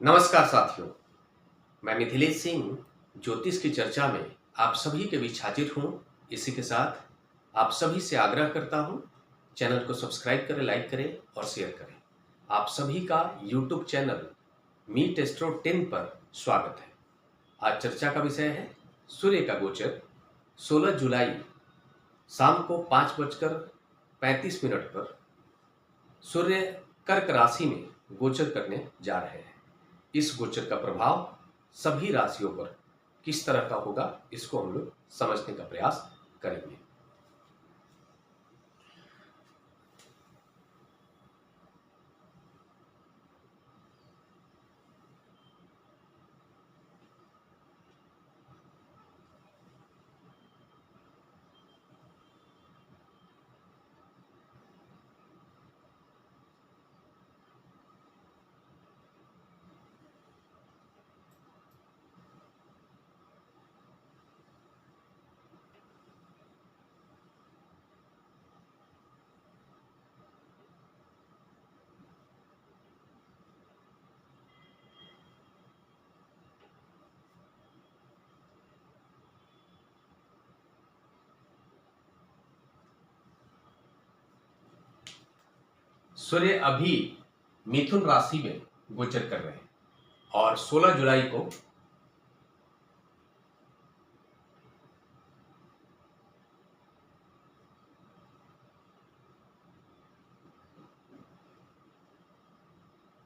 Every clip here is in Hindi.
नमस्कार साथियों, मैं मिथिलेश सिंह ज्योतिष की चर्चा में आप सभी के बीच हाजिर हूँ। इसी के साथ आप सभी से आग्रह करता हूँ, चैनल को सब्सक्राइब करें, लाइक करें और शेयर करें। आप सभी का यूट्यूब चैनल मीट एस्ट्रो 10 पर स्वागत है। आज चर्चा का विषय है सूर्य का गोचर 16 जुलाई शाम को 5:35 पर सूर्य कर्क राशि में गोचर करने जा रहे हैं। इस गोचर का प्रभाव सभी राशियों पर किस तरह का होगा, इसको हम लोग समझने का प्रयास करेंगे। सूर्य अभी मिथुन राशि में गोचर कर रहे हैं और 16 जुलाई को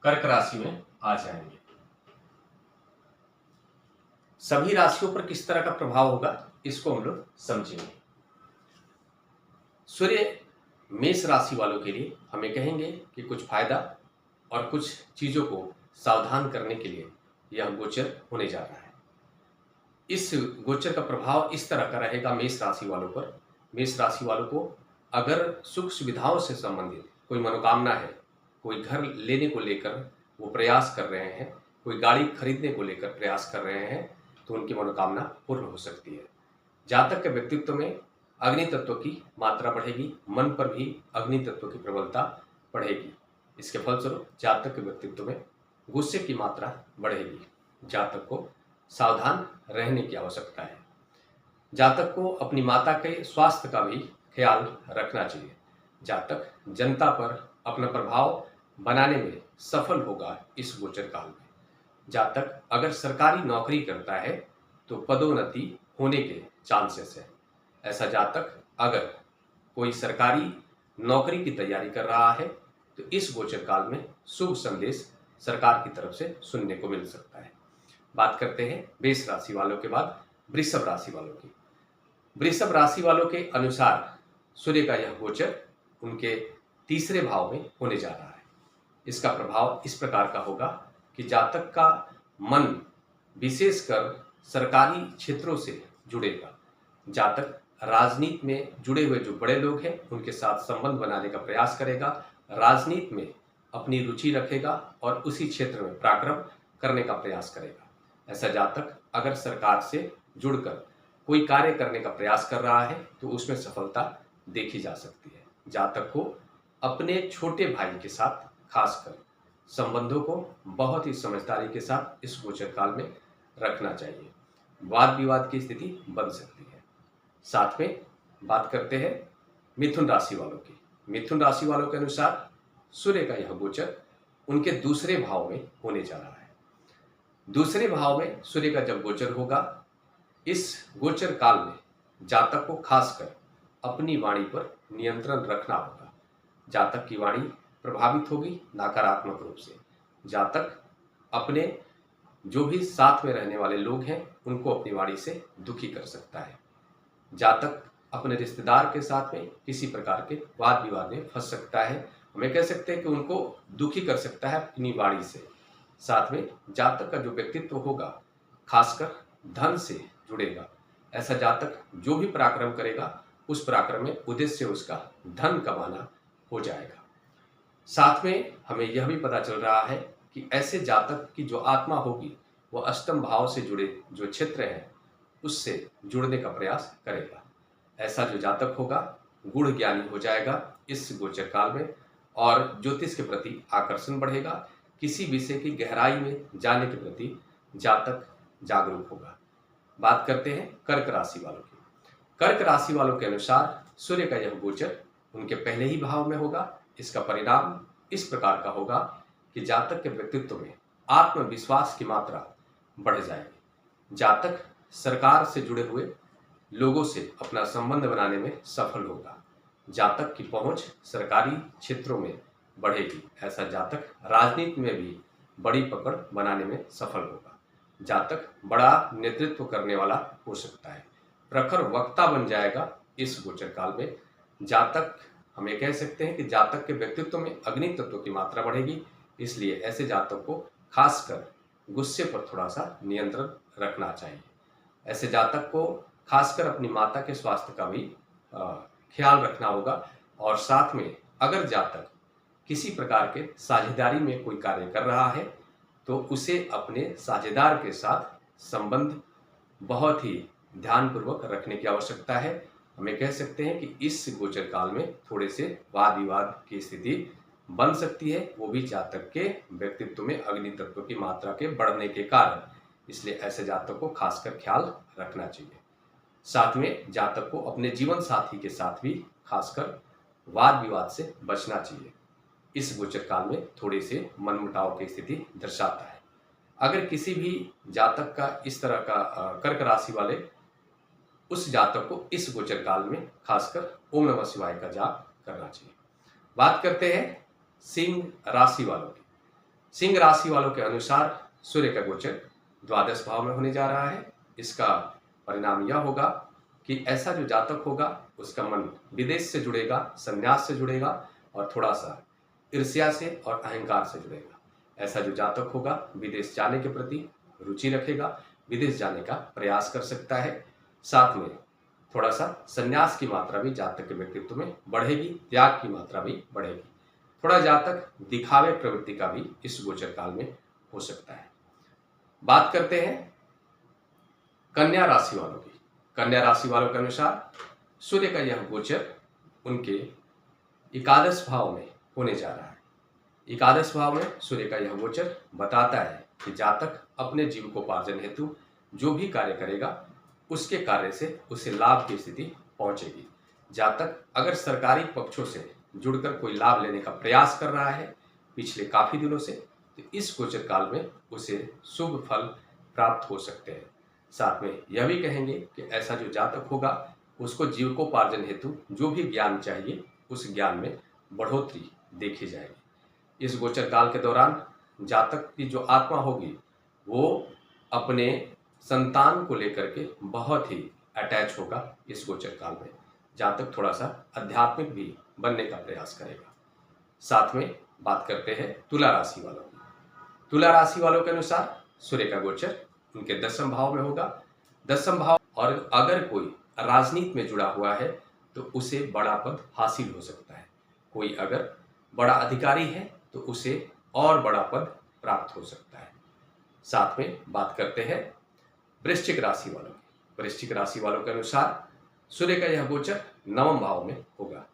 कर्क राशि में आ जाएंगे। सभी राशियों पर किस तरह का प्रभाव होगा, इसको हम लोग समझेंगे। सूर्य मेष राशि वालों के लिए हमें कहेंगे कि कुछ फायदा और कुछ चीजों को सावधान करने के लिए यह गोचर होने जा रहा है। इस गोचर का प्रभाव इस तरह का रहेगा मेष राशि वालों पर। मेष राशि वालों को अगर सुख सुविधाओं से संबंधित कोई मनोकामना है, कोई घर लेने को लेकर वो प्रयास कर रहे हैं, कोई गाड़ी खरीदने को लेकर प्रयास कर रहे हैं, तो उनकी मनोकामना पूर्ण हो सकती है। जातक के व्यक्तित्व में अग्नि तत्व की मात्रा बढ़ेगी, मन पर भी अग्नि तत्व की प्रबलता बढ़ेगी। इसके फलस्वरूप जातक के व्यक्तित्व में गुस्से की मात्रा बढ़ेगी। जातक को सावधान रहने की आवश्यकता है। जातक को अपनी माता के स्वास्थ्य का भी ख्याल रखना चाहिए। जातक जनता पर अपना प्रभाव बनाने में सफल होगा इस गोचर काल में। जातक अगर सरकारी नौकरी करता है तो पदोन्नति होने के चांसेस है। ऐसा जातक अगर कोई सरकारी नौकरी की तैयारी कर रहा है तो इस गोचर काल में शुभ संदेश सरकार की तरफ से सुनने को मिल सकता है। बात करते हैं मेष राशि वालों के बाद वृषभ राशि वालों की। वृषभ राशि वालों के अनुसार सूर्य का यह गोचर उनके तीसरे भाव में होने जा रहा है। इसका प्रभाव इस प्रकार का होगा कि जातक का मन विशेषकर सरकारी क्षेत्रों से जुड़ेगा। जातक राजनीति में जुड़े हुए जो बड़े लोग हैं उनके साथ संबंध बनाने का प्रयास करेगा, राजनीति में अपनी रुचि रखेगा और उसी क्षेत्र में पराक्रम करने का प्रयास करेगा। ऐसा जातक अगर सरकार से जुड़कर कोई कार्य करने का प्रयास कर रहा है तो उसमें सफलता देखी जा सकती है। जातक को अपने छोटे भाई के साथ खासकर संबंधों को बहुत ही समझदारी के साथ इस गोचर काल में रखना चाहिए। वाद विवाद की स्थिति बन सकती है। साथ में बात करते हैं मिथुन राशि वालों की। मिथुन राशि वालों के अनुसार सूर्य का यह गोचर उनके दूसरे भाव में होने जा रहा है। दूसरे भाव में सूर्य का जब गोचर होगा, इस गोचर काल में जातक को खासकर अपनी वाणी पर नियंत्रण रखना होगा। जातक की वाणी प्रभावित होगी नकारात्मक रूप से। जातक अपने जो भी साथ में रहने वाले लोग हैं उनको अपनी वाणी से दुखी कर सकता है। जातक अपने रिश्तेदार के साथ में किसी प्रकार के वाद विवाद में फंस सकता है। हमें कह सकते हैं कि उनको दुखी कर सकता है अपनी वाणी से। साथ में जातक का जो व्यक्तित्व होगा खासकर धन से जुड़ेगा। ऐसा जातक जो भी पराक्रम करेगा उस पराक्रम में उद्देश्य उसका धन कमाना हो जाएगा। साथ में हमें यह भी पता चल रहा है कि ऐसे जातक की जो आत्मा होगी वह अष्टम भाव से जुड़े जो क्षेत्र हैं उससे जुड़ने का प्रयास करेगा। ऐसा जो जातक होगा गुण ज्ञानी हो जाएगा इस गोचर काल में और ज्योतिष के प्रति आकर्षण बढ़ेगा। किसी विषय की गहराई में जाने के प्रति जातक जागरूक होगा। बात करते हैं कर्क राशि वालों की। कर्क राशि वालों के अनुसार सूर्य का यह गोचर उनके पहले ही भाव में होगा। इसका परिणाम इस प्रकार का होगा कि जातक के व्यक्तित्व में आत्मविश्वास की मात्रा बढ़ जाएगी। जातक सरकार से जुड़े हुए लोगों से अपना संबंध बनाने में सफल होगा। जातक की पहुंच सरकारी क्षेत्रों में बढ़ेगी। ऐसा जातक राजनीति में भी बड़ी पकड़ बनाने में सफल होगा। जातक बड़ा नेतृत्व करने वाला हो सकता है, प्रखर वक्ता बन जाएगा। इस गोचर काल में जातक, हम ये कह सकते हैं कि जातक के व्यक्तित्व में अग्नि तत्व की मात्रा बढ़ेगी। इसलिए ऐसे जातक को खासकर गुस्से पर थोड़ा सा नियंत्रण रखना चाहिए। ऐसे जातक को खासकर अपनी माता के स्वास्थ्य का भी ख्याल रखना होगा। और साथ में अगर जातक किसी प्रकार के साझेदारी में कोई कार्य कर रहा है तो उसे अपने साझेदार के साथ संबंध बहुत ही ध्यानपूर्वक रखने की आवश्यकता है। हमें कह सकते हैं कि इस गोचर काल में थोड़े से वाद विवाद की स्थिति बन सकती है, वो भी जातक के व्यक्तित्व में अग्नि तत्व की मात्रा के बढ़ने के कारण। इसलिए ऐसे जातक को खासकर ख्याल रखना चाहिए। साथ में जातक को अपने जीवन साथी के साथ भी खासकर वाद विवाद से बचना चाहिए। इस गोचर काल में थोड़े से मनमुटाव की स्थिति दर्शाता है। अगर किसी भी जातक का इस तरह का कर्क राशि वाले, उस जातक को इस गोचर काल में खासकर ओम नमः शिवाय का जाप करना चाहिए। बात करते हैं सिंह राशि वालों की। सिंह राशि वालों के अनुसार सूर्य का गोचर द्वादश भाव में होने जा रहा है। इसका परिणाम यह होगा कि ऐसा जो जातक होगा उसका मन विदेश से जुड़ेगा, संन्यास से जुड़ेगा और थोड़ा सा ईर्ष्या से और अहंकार से जुड़ेगा। ऐसा जो जातक होगा विदेश जाने के प्रति रुचि रखेगा, विदेश जाने का प्रयास कर सकता है। साथ में थोड़ा सा संन्यास की मात्रा भी जातक के व्यक्तित्व में बढ़ेगी, त्याग की मात्रा भी बढ़ेगी। थोड़ा जातक दिखावे प्रवृत्ति का भी इस गोचर काल में हो सकता है। बात करते हैं कन्या राशि वालों की। कन्या राशि वालों के अनुसार सूर्य का यह गोचर उनके एकादश भाव में होने जा रहा है। एकादश भाव में सूर्य का यह गोचर बताता है कि जातक अपने जीविकोपार्जन हेतु जो भी कार्य करेगा उसके कार्य से उसे लाभ की स्थिति पहुंचेगी। जातक अगर सरकारी पक्षों से जुड़कर कोई लाभ लेने का प्रयास कर रहा है पिछले काफी दिनों से, तो इस गोचर काल में उसे शुभ फल प्राप्त हो सकते हैं। साथ में यह भी कहेंगे कि ऐसा जो जातक होगा उसको जीविकोपार्जन हेतु जो भी ज्ञान चाहिए उस ज्ञान में बढ़ोतरी देखी जाएगी। इस गोचर काल के दौरान जातक की जो आत्मा होगी वो अपने संतान को लेकर के बहुत ही अटैच होगा। इस गोचर काल में जातक थोड़ा सा आध्यात्मिक भी बनने का प्रयास करेगा। साथ में बात करते हैं तुला राशि वालों की। तुला राशि वालों के अनुसार सूर्य का गोचर उनके दसम भाव में होगा। दसम भाव, और अगर कोई राजनीति में जुड़ा हुआ है तो उसे बड़ा पद हासिल हो सकता है। कोई अगर बड़ा अधिकारी है तो उसे और बड़ा पद प्राप्त हो सकता है। साथ में बात करते हैं वृश्चिक राशि वालों की। वृश्चिक राशि वालों के अनुसार सूर्य का यह गोचर नवम भाव में होगा।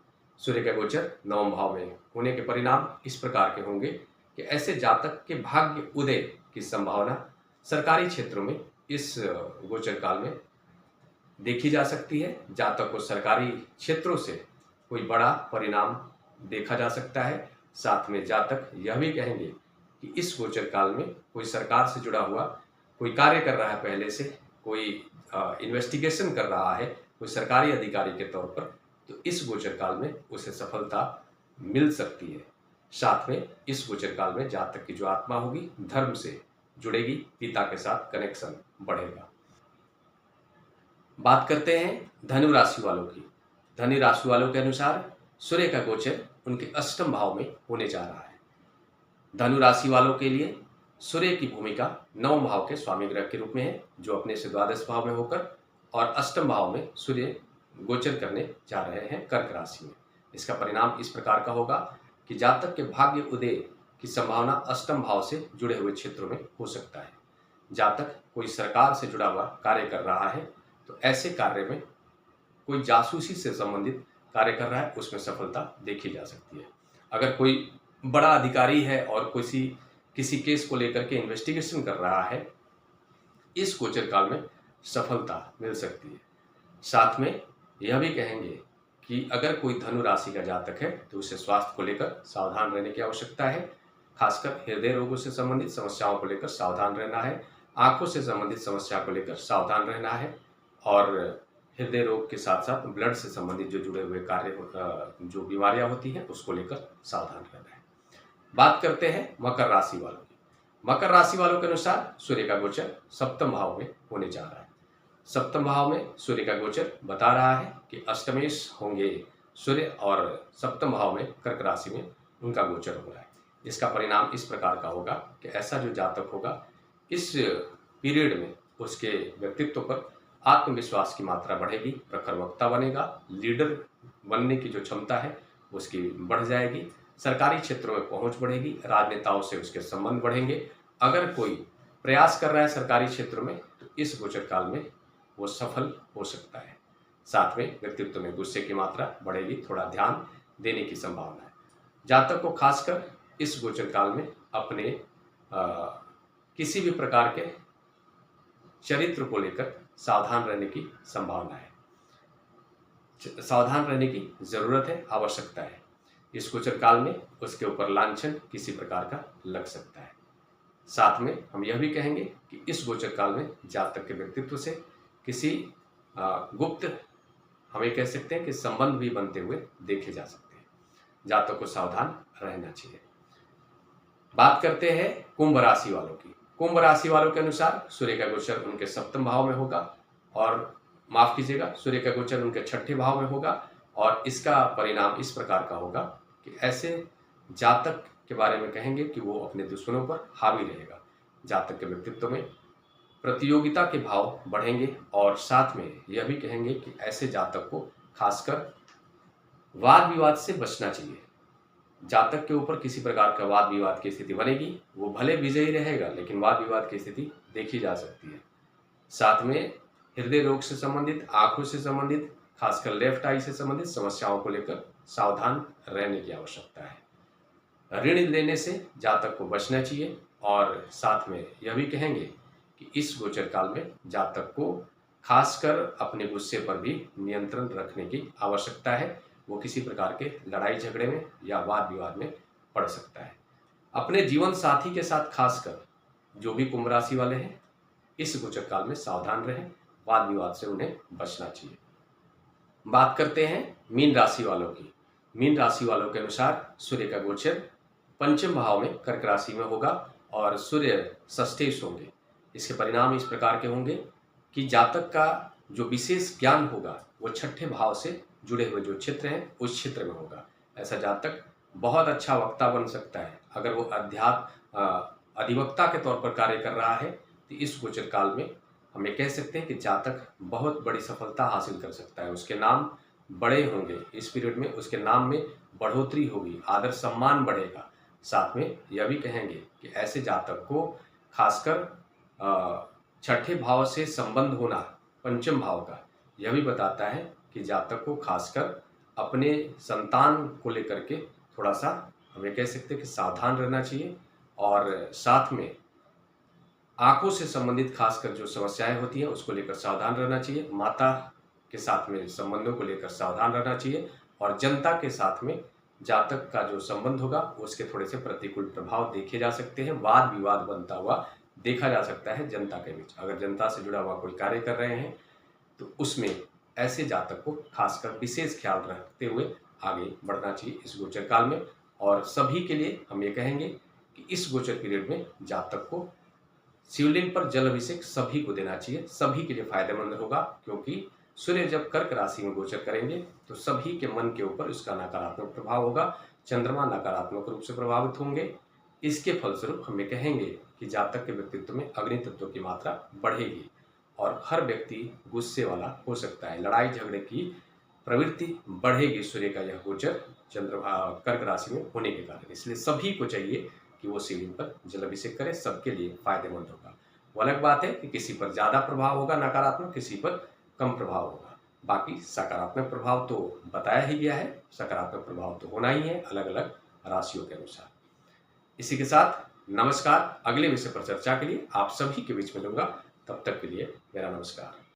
सूर्य का गोचर नवम भाव में होने के परिणाम इस प्रकार के होंगे कि ऐसे जातक के भाग्य उदय की संभावना सरकारी क्षेत्रों में इस गोचर काल में देखी जा सकती है। जातक को सरकारी क्षेत्रों से कोई बड़ा परिणाम देखा जा सकता है। साथ में जातक यह भी कहेंगे कि इस गोचर काल में कोई सरकार से जुड़ा हुआ कोई कार्य कर रहा है, पहले से कोई इन्वेस्टिगेशन कर रहा है कोई सरकारी अधिकारी के तौर पर, तो इस गोचर काल में उसे सफलता मिल सकती है। साथ में इस गोचर काल में जातक की जो आत्मा होगी धर्म से जुड़ेगी, पिता के साथ कनेक्शन बढ़ेगा। बात करते हैं धनु राशि वालों की। धनु राशि वालों के अनुसार सूर्य का गोचर उनके अष्टम भाव में होने जा रहा है। धनु राशि वालों के लिए सूर्य की भूमिका नवम भाव के स्वामी ग्रह के रूप में है, जो अपने से द्वादश भाव में होकर और अष्टम भाव में सूर्य गोचर करने जा रहे हैं कर्क राशि में। इसका परिणाम इस प्रकार का होगा कि जातक के भाग्य उदय की संभावना अष्टम भाव से जुड़े हुए क्षेत्रों में हो सकता है। जातक कोई सरकार से जुड़ा हुआ कार्य कर रहा है तो ऐसे कार्य में कोई जासूसी से संबंधित कार्य कर रहा है, उसमें सफलता देखी जा सकती है। अगर कोई बड़ा अधिकारी है और किसी किसी केस को लेकर के इन्वेस्टिगेशन कर रहा है, इस गोचर काल में सफलता मिल सकती है। साथ में यह भी कहेंगे कि अगर कोई धनु राशि का जातक है तो उसे स्वास्थ्य को लेकर सावधान रहने की आवश्यकता है। खासकर हृदय रोगों से संबंधित समस्याओं को लेकर सावधान रहना है, आंखों से संबंधित समस्या को लेकर सावधान रहना है, और हृदय रोग के साथ साथ ब्लड से संबंधित जो जुड़े हुए जो बीमारियां होती हैं उसको लेकर सावधान रहना है। बात करते हैं मकर राशि वालों की। मकर राशि वालों के अनुसार सूर्य का गोचर सप्तम भाव में होने जा रहा है। सप्तम भाव में सूर्य का गोचर बता रहा है कि अष्टमेश होंगे सूर्य, और सप्तम भाव में कर्क राशि में उनका गोचर हो रहा है। इसका परिणाम इस प्रकार का होगा कि ऐसा जो जातक होगा इस पीरियड में उसके व्यक्तित्व पर आत्मविश्वास की मात्रा बढ़ेगी, प्रखर वक्ता बनेगा, लीडर बनने की जो क्षमता है उसकी बढ़ जाएगी, सरकारी क्षेत्रों में पहुंच बढ़ेगी, राजनेताओं से उसके संबंध बढ़ेंगे। अगर कोई प्रयास कर रहा है सरकारी क्षेत्र में तो इस गोचर काल में वो सफल हो सकता है। साथ में व्यक्तित्व में गुस्से की मात्रा बढ़ेगी, थोड़ा ध्यान देने की संभावना है। जातक को खासकर इस गोचर काल में अपने किसी भी प्रकार के चरित्र को लेकर सावधान रहने की संभावना है, सावधान रहने की जरूरत है, आवश्यकता है। इस गोचर काल में उसके ऊपर लांछन किसी प्रकार का लग सकता है। साथ में हम यह भी कहेंगे कि इस गोचर काल में जातक के व्यक्तित्व से किसी गुप्त हमें कह सकते हैं कि संबंध भी बनते हुए देखे जा सकते हैं। जातक को सावधान रहना चाहिए। बात करते हैं कुंभ राशि वालों की। कुंभ राशि वालों के अनुसार सूर्य का गोचर उनके सप्तम भाव में होगा, और माफ कीजिएगा, सूर्य का गोचर उनके छठे भाव में होगा, और इसका परिणाम इस प्रकार का होगा कि ऐसे जातक के बारे में कहेंगे कि वो अपने दुश्मनों पर हावी रहेगा। जातक के व्यक्तित्व में प्रतियोगिता के भाव बढ़ेंगे, और साथ में यह भी कहेंगे कि ऐसे जातक को खासकर वाद विवाद से बचना चाहिए। जातक के ऊपर किसी प्रकार का वाद विवाद की स्थिति बनेगी, वो भले विजयी रहेगा लेकिन वाद विवाद की स्थिति देखी जा सकती है। साथ में हृदय रोग से संबंधित, आंखों से संबंधित, खासकर लेफ्ट आई से संबंधित समस्याओं को लेकर सावधान रहने की आवश्यकता है। ऋण लेने से जातक को बचना चाहिए, और साथ में यह भी कहेंगे कि इस गोचर काल में जातक को खासकर अपने गुस्से पर भी नियंत्रण रखने की आवश्यकता है। वो किसी प्रकार के लड़ाई झगड़े में या वाद विवाद में पड़ सकता है। अपने जीवन साथी के साथ खासकर जो भी कुंभ राशि वाले हैं इस गोचर काल में सावधान रहें, वाद विवाद से उन्हें बचना चाहिए। बात करते हैं मीन राशि वालों की। मीन राशि वालों के अनुसार सूर्य का गोचर पंचम भाव में कर्क राशि में होगा, और सूर्य षष्ठेश होंगे। इसके परिणाम इस प्रकार के होंगे कि जातक का जो विशेष ज्ञान होगा वो छठे भाव से जुड़े हुए जो क्षेत्र हैं उस क्षेत्र में होगा। ऐसा जातक बहुत अच्छा वक्ता बन सकता है। अगर वो अधिवक्ता के तौर पर कार्य कर रहा है तो इस गोचर काल में हमें कह सकते हैं कि जातक बहुत बड़ी सफलता हासिल कर सकता है। उसके नाम बड़े होंगे, इस पीरियड में उसके नाम में बढ़ोतरी होगी, आदर सम्मान बढ़ेगा। साथ में यह भी कहेंगे कि ऐसे जातक को खासकर छठे भाव से संबंध होना पंचम भाव का, यह भी बताता है कि जातक को खासकर अपने संतान को लेकर के थोड़ा सा हमें कह सकते हैं कि सावधान रहना चाहिए, और साथ में आंखों से संबंधित खासकर जो समस्याएं होती हैं उसको लेकर सावधान रहना चाहिए। माता के साथ में संबंधों को लेकर सावधान रहना चाहिए, और जनता के साथ में जातक का जो संबंध होगा उसके थोड़े से प्रतिकूल प्रभाव देखे जा सकते हैं। वाद विवाद बनता हुआ देखा जा सकता है जनता के बीच। अगर जनता से जुड़ा हुआ कोई कार्य कर रहे हैं तो उसमें ऐसे जातक को खासकर विशेष ख्याल रखते हुए आगे बढ़ना चाहिए इस गोचर काल में। और सभी के लिए हम ये कहेंगे कि इस गोचर पीरियड में जातक को शिवलिंग पर जल अभिषेक सभी को देना चाहिए, सभी के लिए फायदेमंद होगा। क्योंकि सूर्य जब कर्क राशि में गोचर करेंगे तो सभी के मन के ऊपर उसका नकारात्मक प्रभाव होगा, चंद्रमा नकारात्मक रूप से प्रभावित होंगे। इसके फलस्वरूप हमें कहेंगे कि जातक के व्यक्तित्व में अग्नि तत्व की मात्रा बढ़ेगी, और हर व्यक्ति गुस्से वाला हो सकता है, लड़ाई झगड़े की प्रवृत्ति बढ़ेगी सूर्य का यह गोचर चंद्रमा कर्क राशि में होने के कारण। इसलिए सभी को चाहिए कि वो शिवलिंग पर जल अभिषेक करे, सबके लिए फायदेमंद होगा। वो अलग बात है कि किसी पर ज़्यादा प्रभाव होगा नकारात्मक, किसी पर कम प्रभाव होगा। बाकी सकारात्मक प्रभाव तो बताया ही गया है, सकारात्मक प्रभाव तो होना ही है अलग अलग राशियों के अनुसार। इसी के साथ नमस्कार। अगले विषय पर चर्चा के लिए आप सभी के बीच में मिलूंगा, तब तक के लिए मेरा नमस्कार।